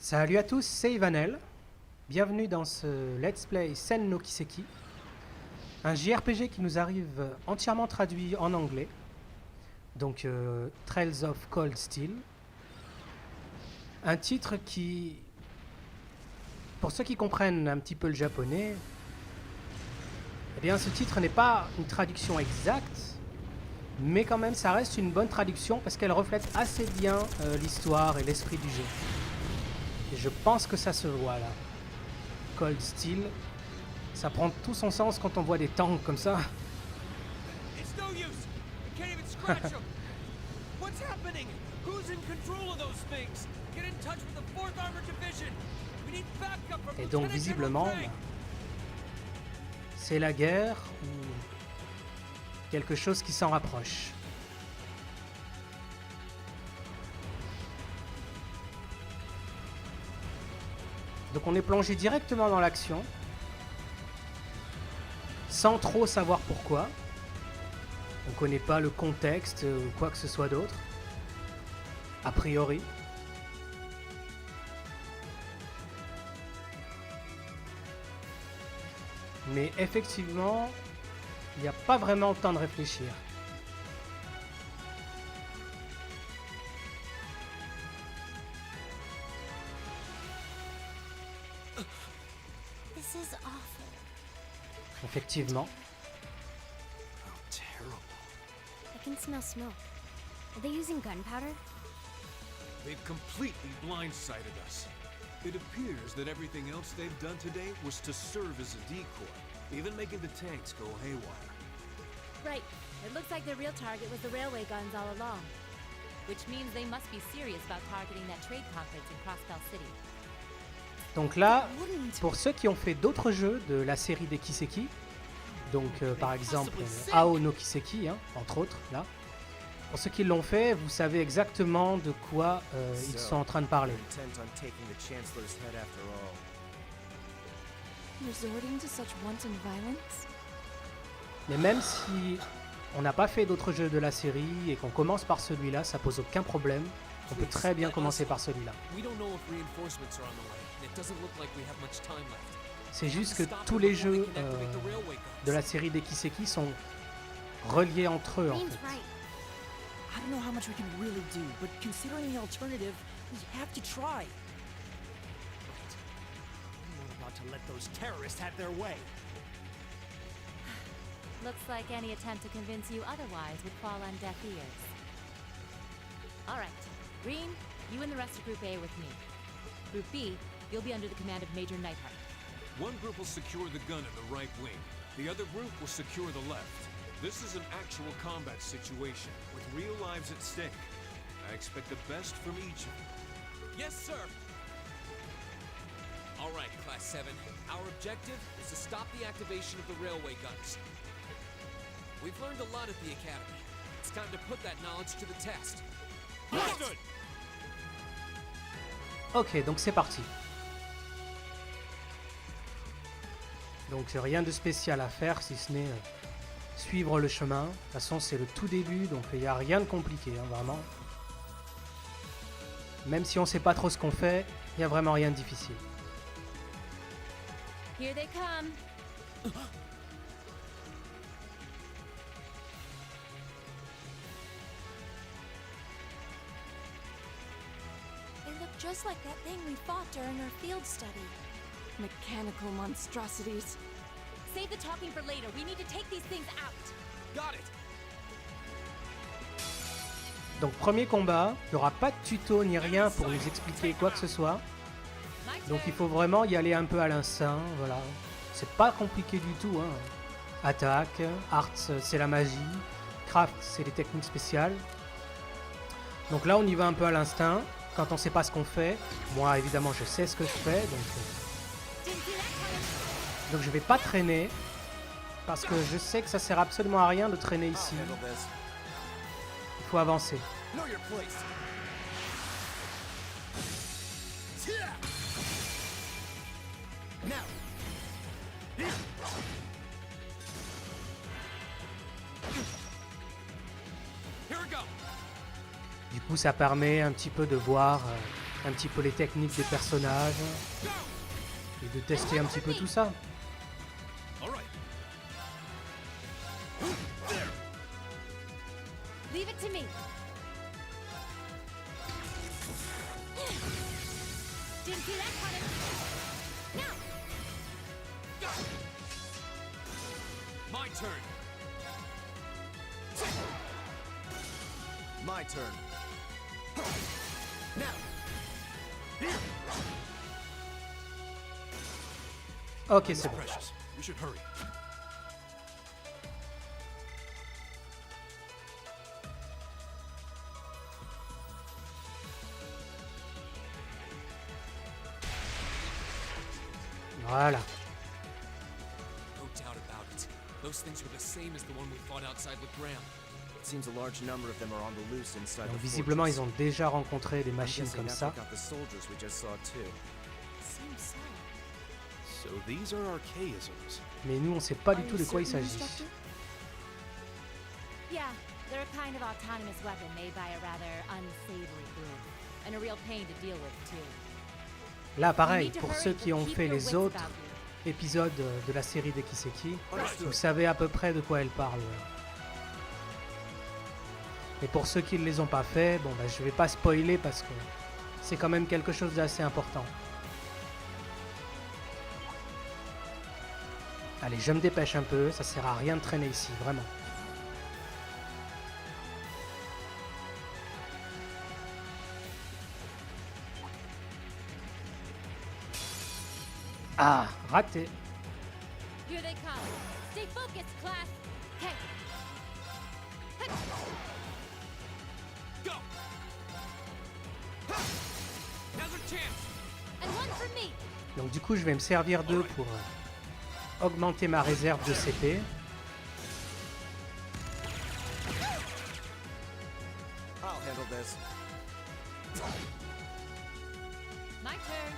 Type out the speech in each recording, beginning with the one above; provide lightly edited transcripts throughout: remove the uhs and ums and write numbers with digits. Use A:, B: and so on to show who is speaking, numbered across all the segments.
A: Salut à tous, c'est Ivanel. Bienvenue dans ce Let's Play Sen no Kiseki, un JRPG qui nous arrive entièrement traduit en anglais, donc Trails of Cold Steel. Un titre qui, pour ceux qui comprennent un petit peu le japonais, eh bien ce titre n'est pas une traduction exacte, mais quand même ça reste une bonne traduction parce qu'elle reflète assez bien l'histoire et l'esprit du jeu. Et je pense que ça se voit là. Cold Steel, ça prend tout son sens quand on voit des tanks comme ça.
B: It's no use. We can't even scratch them. What's happening? Who's in control of those things? Get in touch with the 4th Armored Division. We need backup from
A: Et donc
B: Lieutenant
A: visiblement,
B: General Craig.
A: c'est la guerre ou quelque chose qui s'en rapproche. Donc on est plongé directement dans l'action, sans trop savoir pourquoi. On ne connaît pas le contexte ou quoi que ce soit d'autre, a priori. Mais effectivement, il n'y a pas vraiment le temps de réfléchir.
C: This is awful.
A: Effectivement.
B: Oh, terrible.
C: I can smell smoke. Are they using gunpowder?
B: They've completely blindsided us. It appears that everything else they've done today was to serve as a decoy, even making the tanks go haywire.
D: Right. It looks like the real target was the railway guns all along. Which means they must be serious about targeting that trade conference in Crossbell City.
A: Donc là, pour ceux qui ont fait d'autres jeux de la série des Kiseki, donc par exemple Ao no Kiseki, hein, entre autres, là, pour ceux qui l'ont fait, vous savez exactement de quoi ils sont en train de parler.
B: Intent on taking the Chancellor's head after all.
C: Resorting to such wanton violence?
A: Mais même si on n'a pas fait d'autres jeux de la série et qu'on commence par celui-là, ça pose aucun problème. On peut très bien commencer par celui-là.
E: We don't know if reinforcements are on the way. It doesn't look like we have much time left.
A: C'est juste que tous les jeux de la série des Kiseki sont reliés entre eux en
C: Green's
A: fait.
C: right.
F: I don't know how much we can really do, but considering the alternative, we have to try.
E: I'm not about to let those terrorists have their way.
D: Looks like any attempt to convince you otherwise would fall on deaf ears. Alright. Green, you and the rest of Group A are with me. Group B, you'll be under the command of Major Neidhart.
B: One group will secure the gun in the right wing. The other group will secure the left. This is an actual combat situation, with real lives at stake. I expect the best from each of you.
E: Yes, sir. All right, Class 7. Our objective is to stop the activation of the railway guns. We've learned a lot at the Academy. It's time to put that knowledge to the test. Understood.
A: Ok, donc c'est parti. Donc rien de spécial à faire si ce n'est suivre le chemin. De toute façon c'est le tout début, donc il n'y a rien de compliqué, hein, vraiment. Même si on sait pas trop ce qu'on fait, il n'y a vraiment rien de difficile.
D: Here they come.
C: They look just like that thing we fought during our field study.
F: Mechanical monstrosities.
D: Save the talking for later. We need to take these things out.
E: Got it.
A: Donc premier combat, il n'y aura pas de tuto ni rien pour nous expliquer quoi que ce soit.
D: My
A: Donc il
D: turn.
A: faut vraiment y aller un peu à l'instinct, voilà. C'est pas compliqué du tout, hein. Attaque, Arts c'est la magie, Craft c'est les techniques spéciales. Donc là on y va un peu à l'instinct, quand on sait pas ce qu'on fait. Moi évidemment je sais ce que je fais,
D: Didn't see that coming.
A: donc je vais pas traîner. Parce que je sais que ça sert absolument à rien de traîner ici.
B: Handle this.
A: Il faut avancer.
B: Know your place. Now.
E: Here we go.
A: Du coup ça permet un petit peu de voir un petit peu les techniques des personnages et de tester un petit peu tout ça.
B: All right.
D: Leave it to me. Didn't see that coming. Now.
E: My turn. My turn. Now.
A: Ok, c'est bon.
B: Precious. We should hurry.
A: Voilà.
E: No doubt about it. Those things were the same as the one we fought outside with Graham.
G: It seems a large number of them are on the loose inside
A: Donc
G: the
A: visiblement,
G: fortress.
A: ils ont déjà rencontré des
G: I'm
A: machines
G: guessing
A: comme
G: that's
A: ça.
G: what got the soldiers we just saw too.
C: Seems so.
B: So these are archaisms.
A: Mais nous, on sait pas du
C: Are
A: tout
C: you
A: de quoi il
C: certain,
A: s'agit.
C: Instructor?
D: Yeah, they're a kind of autonomous weapon made by a rather unsavory group. And a real pain to deal with, too.
A: Là,
D: You
A: pareil,
D: need to
A: pour
D: hurry,
A: ceux
D: but
A: qui ont
D: keep
A: fait
D: your
A: les
D: wits
A: autres
D: about you.
A: épisodes de la série de Kiseki,
G: Understood.
A: vous savez à peu près de quoi elle parle. Et pour ceux qui ne les ont pas fait, bon, bah, je vais pas spoiler parce que c'est quand même quelque chose d'assez important. Allez, je me dépêche un peu, ça sert à rien de traîner ici, vraiment. Ah, raté.
D: Here they come. Stay focused, class. Okay.
E: Go! Now's our chance!
D: And one for me.
A: Donc du coup, je vais me servir d'eux pour augmenter ma réserve de CP.
G: I'll handle this.
D: My turn.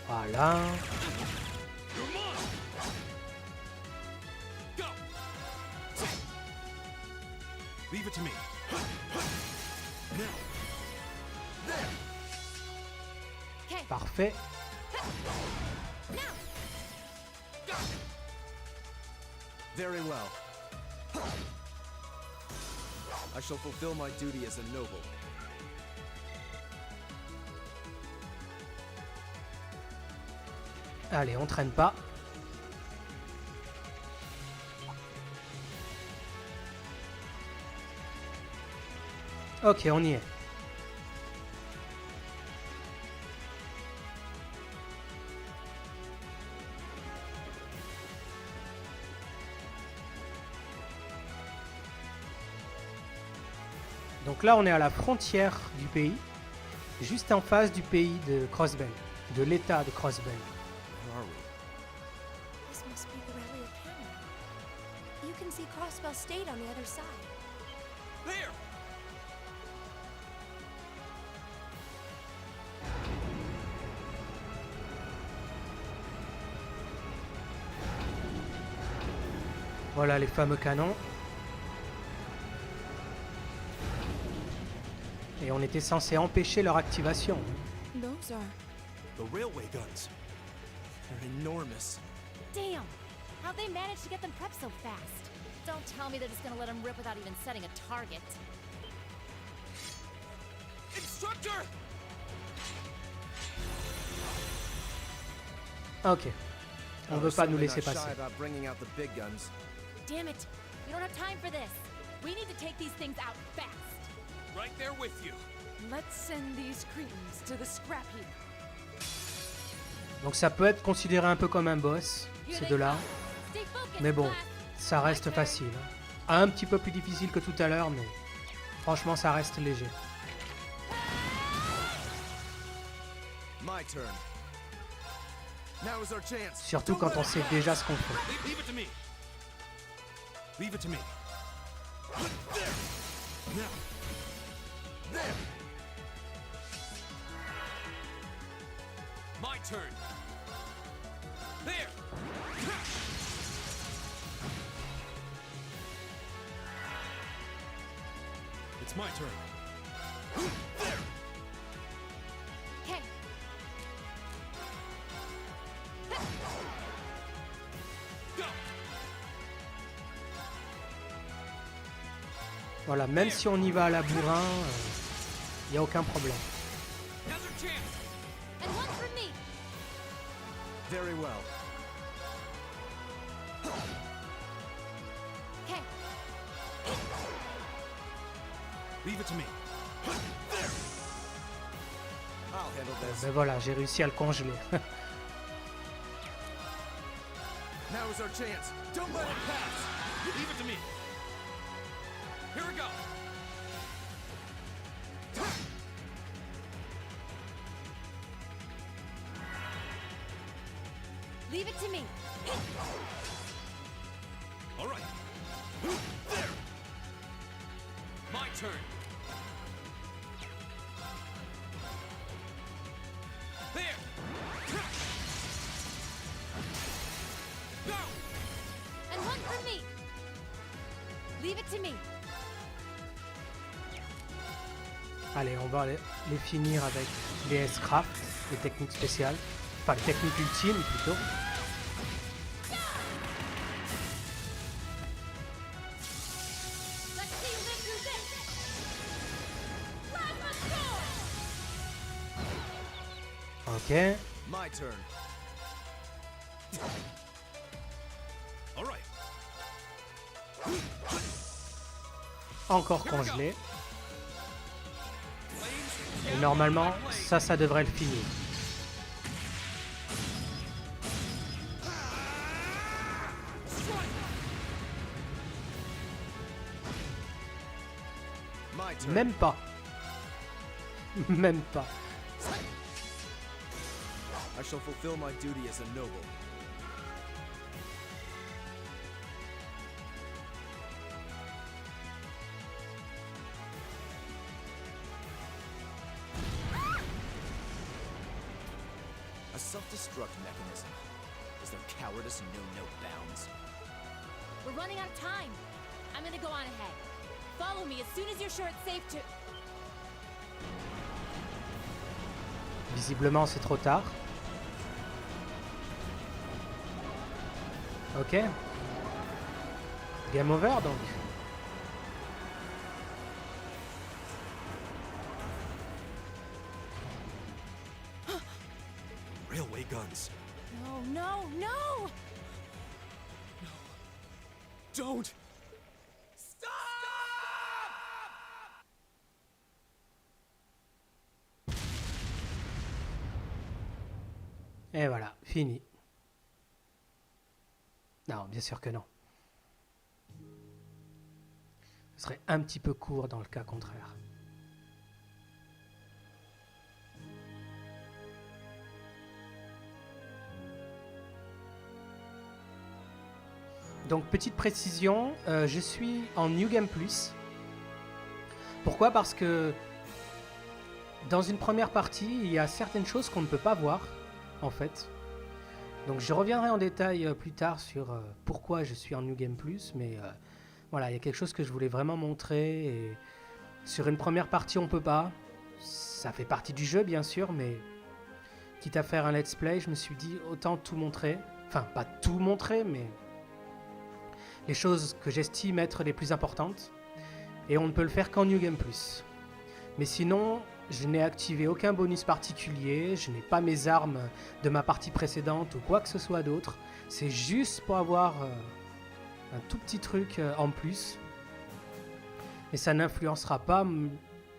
A: Voilà.
E: Come on! Go!
B: Leave it to me.
D: Okay.
A: Parfait.
D: Now.
G: Very well. I shall fulfill my duty as a noble.
A: Allez, on traîne pas. Ok, on y est. Donc là, on est à la frontière du pays, juste en face du pays de Crossbell, de l'état de Crossbell.
G: Where are we?
C: This must be the Rally Academy. You can see Crossbell State on the other side.
E: There!
A: Voilà les fameux canons. Et on était censé empêcher leur activation.
C: Those are.
B: The railway guns.
G: They're enormous.
D: Damn. How'd they manage to get them prepped so fast? Don't tell me they're just gonna let them rip without even setting a target.
E: Instructor!
A: Ok. On
G: I
A: veut
G: was
A: pas nous
G: certainly
A: laisser
G: not shy
A: passer.
G: about bringing out the big guns.
D: Damn it. We don't have time for this. We need to take these things out fast.
E: Right there with you.
H: Let's send these cretins to the scrap heap.
A: Donc ça peut être considéré un peu comme un boss,
D: Here
A: ces
D: they
A: deux-là.
D: come. Stay focused,
A: Mais bon,
D: class.
A: ça reste facile. Un petit peu plus difficile que tout à l'heure, mais franchement, ça reste léger.
G: My turn. Now is our chance.
A: Surtout quand on sait déjà ce qu'on fait.
B: Leave it to me. Leave it to me. Now.
G: There.
E: My turn. There!
B: It's my turn.
D: Okay.
A: Voilà, même si on y va à la bourrin, il n'y a aucun problème.
E: Now's our chance.
D: And one for me.
G: Very well.
D: Okay.
G: Leave it to me. I'll handle this.
A: Ben voilà, j'ai réussi à le congeler.
G: Now is our chance. Don't let it pass.
E: Leave it to me. Here we go.
D: Leave it to me.
E: All right. There. My turn. There. Go.
D: And one for me. Leave it to me.
A: Allez, on va les finir avec les S-Craft, les techniques spéciales. Enfin, les techniques ultimes plutôt.
D: Let's see you live through this. Plasma Storm.
A: Ok.
G: My turn.
E: All right.
A: Encore congelé.
E: Flames.
A: Et normalement, ça devrait le finir.
G: My turn.
A: Même pas. Même pas.
G: I shall fulfill my duty as a noble. A self-destruct mechanism. Is their cowardice know no bounds?
D: We're running out of time. I'm gonna go on ahead. Follow me as soon as you're sure it's safe to...
A: Visiblement, c'est trop tard. Ok. Game over donc.
G: Railway guns.
D: No, no, no!
E: Don't.
A: Et voilà, fini. Non, bien sûr que non. Ce serait un petit peu court dans le cas contraire. Donc, petite précision, je suis en New Game Plus. Pourquoi ? Parce que dans une première partie, il y a certaines choses qu'on ne peut pas voir, en fait. Donc, je reviendrai en détail plus tard sur pourquoi je suis en New Game Plus, mais voilà, il y a quelque chose que je voulais vraiment montrer. Et sur une première partie, on peut pas. Ça fait partie du jeu, bien sûr, mais quitte à faire un let's play, je me suis dit autant tout montrer. Enfin, pas tout montrer, mais les choses que j'estime être les plus importantes. Et on ne peut le faire qu'en New Game Plus. Mais sinon, je n'ai activé aucun bonus particulier, je n'ai pas mes armes de ma partie précédente ou quoi que ce soit d'autre. C'est juste pour avoir un tout petit truc en plus. Et ça n'influencera pas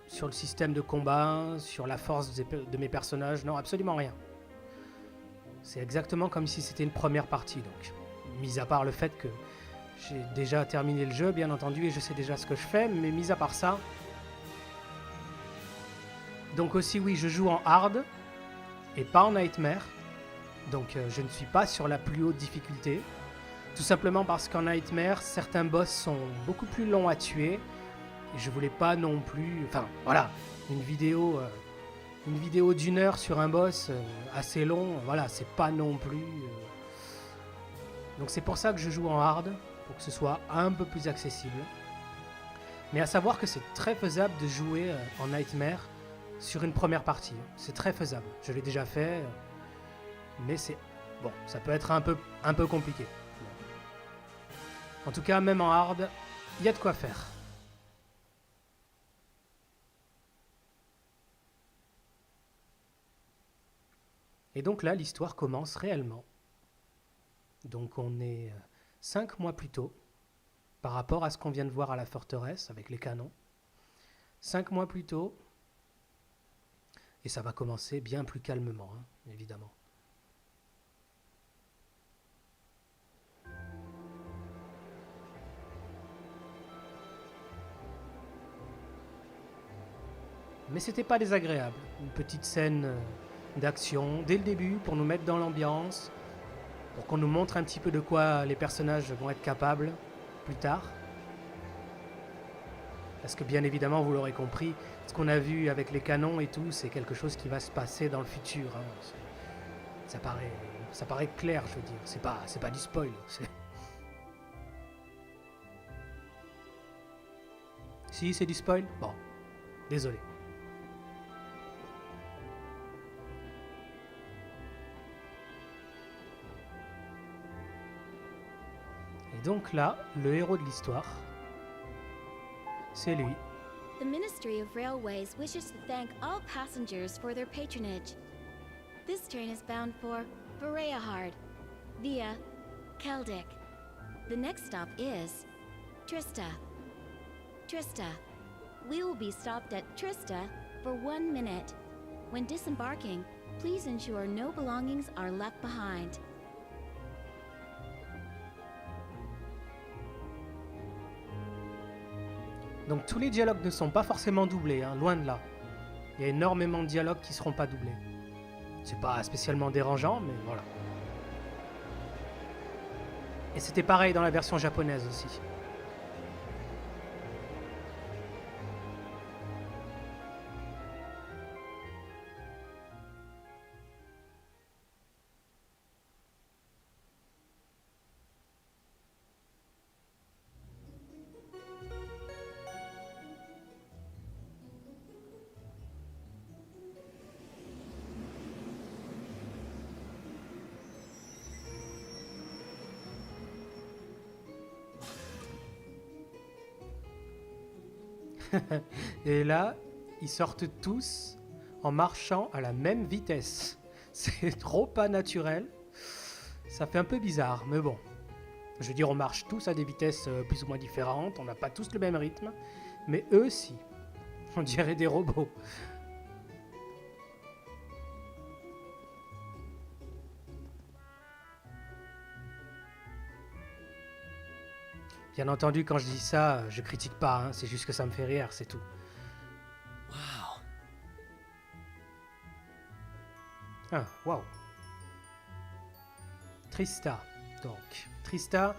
A: sur le système de combat, sur la force de mes personnages, non, absolument rien. C'est exactement comme si c'était une première partie, donc. Mis à part le fait que j'ai déjà terminé le jeu, bien entendu, et je sais déjà ce que je fais, mais mis à part ça... Donc aussi, oui, je joue en hard, et pas en nightmare. Donc je ne suis pas sur la plus haute difficulté. Tout simplement parce qu'en nightmare, certains boss sont beaucoup plus longs à tuer. Et je voulais pas non plus... Enfin, voilà, une vidéo d'une heure sur un boss assez long, voilà, c'est pas non plus... Donc c'est pour ça que je joue en hard, pour que ce soit un peu plus accessible. Mais à savoir que c'est très faisable de jouer en Nightmare sur une première partie. C'est très faisable. Je l'ai déjà fait, mais c'est... Bon, ça peut être un peu compliqué. En tout cas, même en hard, il y a de quoi faire. Et donc là, l'histoire commence réellement. Donc on est 5 mois plus tôt, par rapport à ce qu'on vient de voir à la forteresse avec les canons. 5 mois plus tôt, et ça va commencer bien plus calmement, hein, évidemment. Mais c'était pas désagréable. Une petite scène d'action dès le début pour nous mettre dans l'ambiance, pour qu'on nous montre un petit peu de quoi les personnages vont être capables plus tard. Parce que bien évidemment, vous l'aurez compris, ce qu'on a vu avec les canons et tout, c'est quelque chose qui va se passer dans le futur. Hein. Ça paraît clair, je veux dire. C'est pas du spoil. Si, c'est du spoil? Bon, désolé. Et donc là, le héros de l'histoire, c'est lui.
C: The Ministry of Railways wishes to thank all passengers for their patronage. This train is bound for Bereahard via Keldic. The next stop is Trista. Trista. We will be stopped at Trista for 1 minute. When disembarking, please ensure no belongings are left behind.
A: Donc tous les dialogues ne sont pas forcément doublés, hein, loin de là. Il y a énormément de dialogues qui ne seront pas doublés. C'est pas spécialement dérangeant, mais voilà. Et c'était pareil dans la version japonaise aussi. Et là, ils sortent tous en marchant à la même vitesse. C'est trop pas naturel. Ça fait un peu bizarre, mais bon. Je veux dire, on marche tous à des vitesses plus ou moins différentes. On n'a pas tous le même rythme. Mais eux, si. On dirait des robots. Bien entendu, quand je dis ça, je critique pas, hein, c'est juste que ça me fait rire, c'est tout.
E: Wow.
A: Ah, waouh. Trista, donc. Trista,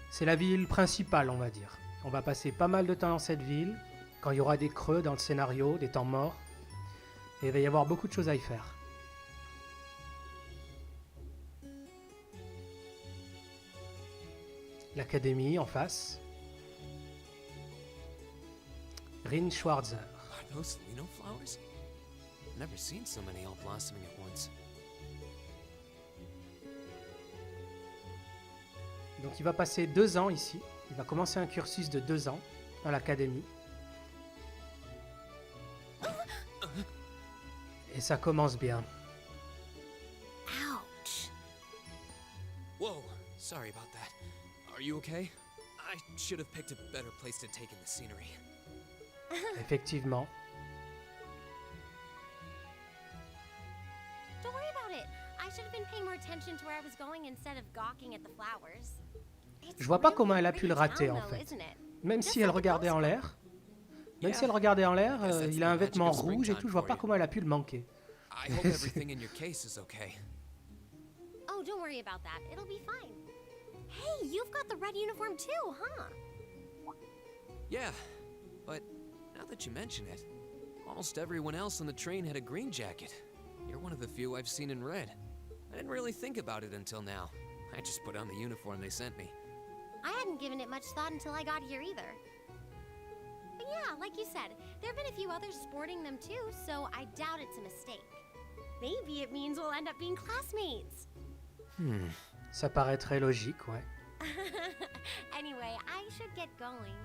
A: c'est la ville principale, on va dire. On va passer pas mal de temps dans cette ville, quand il y aura des creux dans le scénario, des temps morts. Et il va y avoir beaucoup de choses à y faire. L'académie en face. Rin Schwarzer.
E: Are those Lino flowers? Never seen so many all blossoming at once.
A: Donc il va passer 2 ans ici. Il va commencer un cursus de 2 ans à l'académie. Et ça commence bien.
C: Ouch.
E: Whoa, sorry about that. Are you okay? I should have picked a better place to take in the scenery.
A: Effectivement.
I: Don't worry about it. I should have been paying more attention to where I was going instead of gawking at the flowers.
A: Je vois pas comment elle a pu le rater en fait. Même si elle regardait en l'air. Même si elle regardait en l'air, il a un vêtement rouge et tout, je vois pas comment elle a pu le manquer.
E: I hope everything in your case is okay.
I: Oh, don't worry about that. It'll be fine. Hey, you've got the red uniform too, huh?
E: Yeah, but now that you mention it, almost everyone else on the train had a green jacket. You're one of the few I've seen in red. I didn't really think about it until now. I just put on the uniform they sent me.
I: I hadn't given it much thought until I got here either. yeah, like you said, there have been a few others sporting them too, so I doubt it's a mistake. Maybe it means we'll end up being classmates.
A: Ça paraît très logique, ouais.
I: Anyway, I should get going.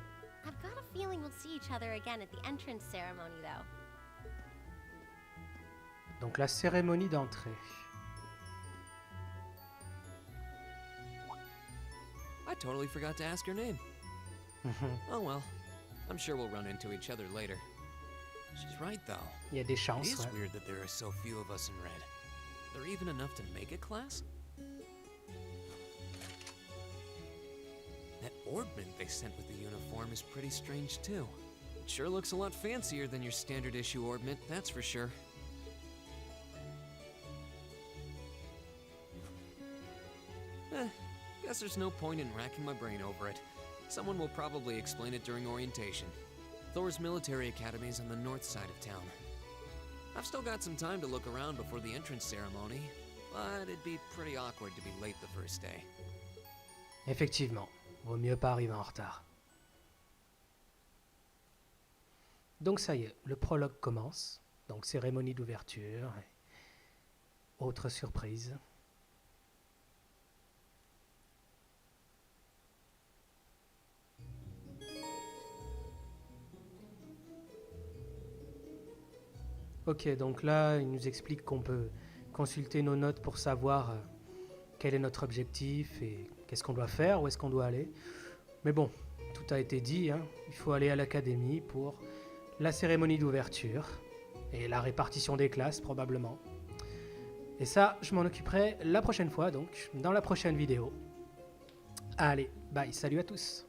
I: I've got a feeling we'll see each other again at the entrance ceremony, though.
A: Donc la cérémonie d'entrée.
E: I totally forgot to ask your name. Oh well. I'm sure we'll run into each other later. She's right, though.
A: Il y a des
E: It
A: chances,
E: is
A: ouais.
E: weird that there are so few of us in red. Are there even enough to make a class? That orbment they sent with the uniform is pretty strange, too. It sure looks a lot fancier than your standard issue orbment, that's for sure. Guess there's no point in racking my brain over it. Someone will probably explain it during orientation. Thor's military academy is on the north side of town. I've still got some time to look around before the entrance ceremony, but it'd be pretty awkward to be late the first day.
A: Effectivement, vaut mieux pas arriver en retard. Donc ça y est, le prologue commence. Donc cérémonie d'ouverture, et autre surprise. Ok, donc là, il nous explique qu'on peut consulter nos notes pour savoir quel est notre objectif et qu'est-ce qu'on doit faire, où est-ce qu'on doit aller. Mais bon, tout a été dit, hein. Il faut aller à l'académie pour la cérémonie d'ouverture et la répartition des classes probablement. Et ça, je m'en occuperai la prochaine fois, donc, dans la prochaine vidéo. Allez, bye, salut à tous!